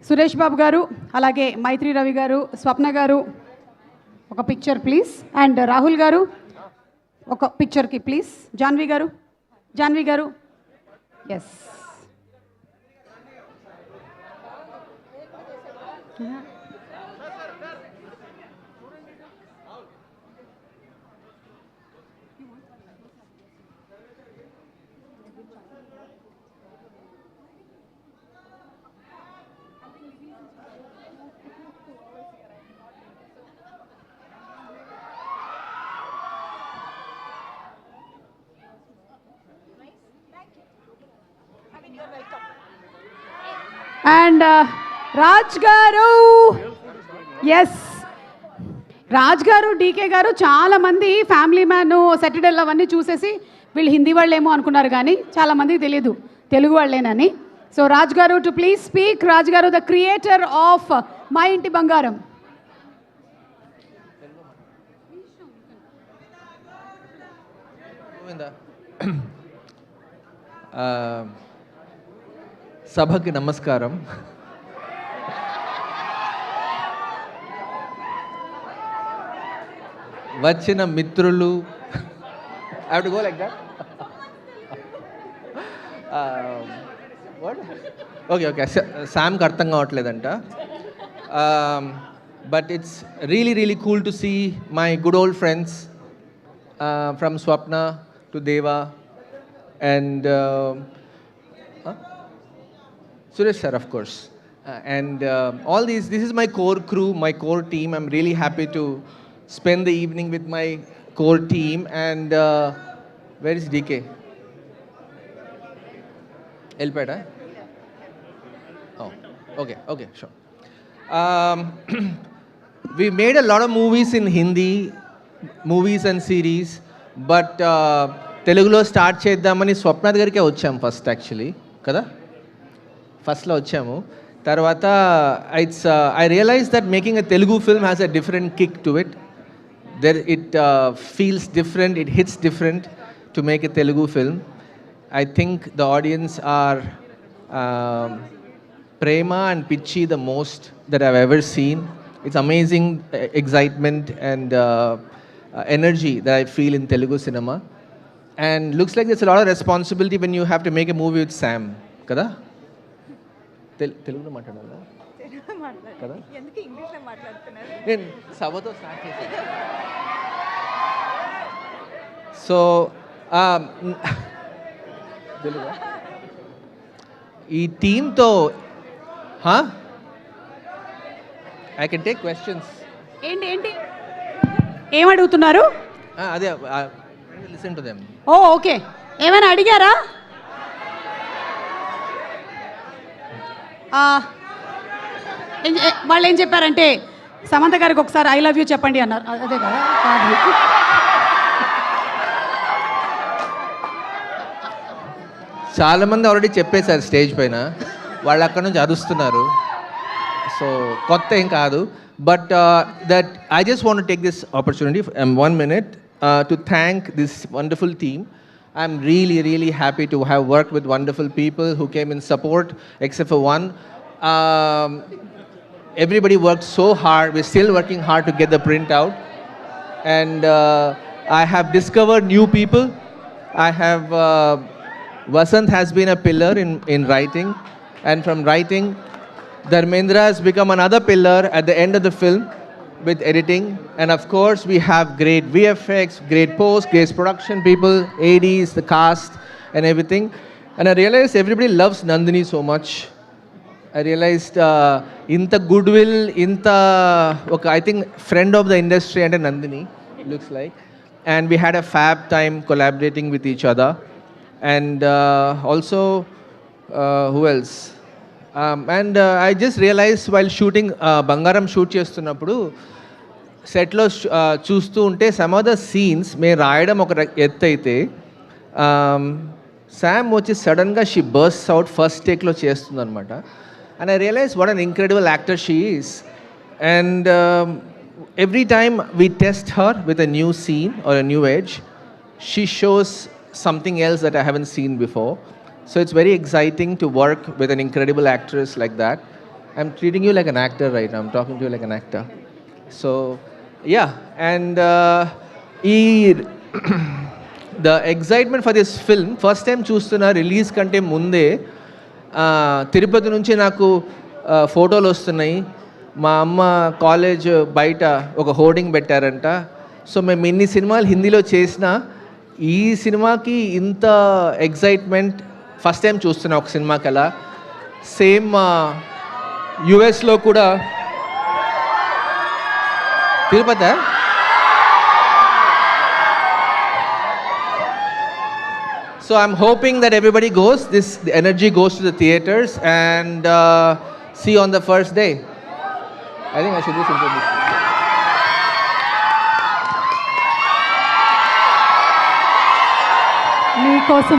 సురేష్ బాబు గారు, అలాగే మైత్రి రవి గారు, స్వప్న గారు ఒక పిక్చర్ ప్లీజ్. అండ్ రాహుల్ గారు ఒక పిక్చర్కి ప్లీజ్. జాన్వి గారు ఎస్. అండ్ రాజ్ గారు ఎస్. రాజ్ గారు, డీకే గారు చాలామంది ఫ్యామిలీ మ్యాన్, సెటిల్ అవన్నీ చూసేసి వీళ్ళు హిందీ వాళ్ళేమో అనుకున్నారు, కానీ చాలామందికి తెలియదు తెలుగు వాళ్ళేనని. సో రాజ్ గారు టు ప్లీజ్ స్పీక్. రాజ్ గారు ద క్రియేటర్ ఆఫ్ మా ఇంటి బంగారం. సభకి నమస్కారం. వచ్చిన మిత్రులు, I have to go like that. Okay శామ్కి అర్థం కావట్లేదంట. But it's really cool to see my good old friends from Swapna to Deva and Suresh sir, of course, and all this is my core crew, my core team. I'm really happy to spend the evening with my core team. And where is DK? Elpeda? Oh, okay, sure. We made a lot of movies in Hindi, movies and series, but తెలుగులో start చేద్దామని స్వప్న దగ్గరికే వచ్చాము first, actually కదా, ఫస్ట్లో వచ్చాము. తర్వాత I realize that making a Telugu film has a different kick to it. It feels different, it hits different to make a Telugu film. I think the audience are prema and pichi the most that I've ever seen. It's amazing excitement and energy that I feel in Telugu cinema. And looks like there's a lot of responsibility when you have to make a movie with Sam, kada? Telugu మాట్లాడాలా? తెలుగు మాట్లాడాలి కదా? ఎందుకు English లో మాట్లాడుతున్నారు? నేను సభతో start చేశాను. So Telugu ఈ టీంతో ఐ కెన్ టేక్ క్వశ్చన్స్. ఏంటి ఏమడుగుతున్నారు? అదే లిసన్ టు దెమ్. ఓకే, ఏమైనా అడిగారా? వాళ్ళు ఏం చెప్పారంటే సమంత గారికి ఒకసారి ఐ లవ్ యూ చెప్పండి అన్నారు. అదే కదా? చాలామంది ఆల్రెడీ చెప్పేశారు స్టేజ్ పైన, వాళ్ళు అక్కడ నుంచి అరుస్తున్నారు. సో కొత్త ఏం కాదు. But that I just want to take this opportunity, 1 minute, to thank this wonderful team. I'm really happy to have worked with wonderful people who came in support, except for one. Everybody worked so hard. We're still working hard to get the print out. And I have discovered new people. I have, Vasant has been a pillar in writing. And from writing, Dharmendra has become another pillar at the end of the film with editing. And of course, we have great VFX, great post, great production people, ADs, the cast and everything. And I realized everybody loves Nandini so much. I realized inta goodwill, I think friend of the industry and Nandini, looks like. And we had a fab time collaborating with each other. And also, who else? And I just realized while shooting బంగారం shoot చేస్తున్నప్పుడు సెట్లో చూస్తూ ఉంటే some of the scenes మేము రాయడం ఒక ఎత్తు అయితే శామ్ వచ్చి సడన్గా షీ బర్స్ అవుట్ ఫస్ట్ టేక్లో చేస్తుంది అనమాట. And I realize what an incredible actor she is. And every time we test her with a new scene or a new edge, she shows something else that I haven't seen before. So it's very exciting to work with an incredible actress like that. I'm treating you like an actor right now. I'm talking to you like an actor. So, yeah. And the excitement for this film, first time చూస్తున్నా release కంటే ముందే తిరుపతి నుంచి నాకు ఫోటోలు వస్తున్నాయి. మా అమ్మ college బయట ఒక హోర్డింగ్ పెట్టారంట. సో మేము ఇన్ని సినిమాలు హిందీలో చేసినా ఈ సినిమాకి ఇంత ఎగ్జైట్మెంట్ ఫస్ట్ టైం చూస్తున్నా ఒక సినిమాకి అలా. సేమ్ యుఎస్లో కూడా Tirupati. So I'm hoping that everybody goes, the energy goes to the theaters, and see you on the first day. I think I should do something. మీకోసం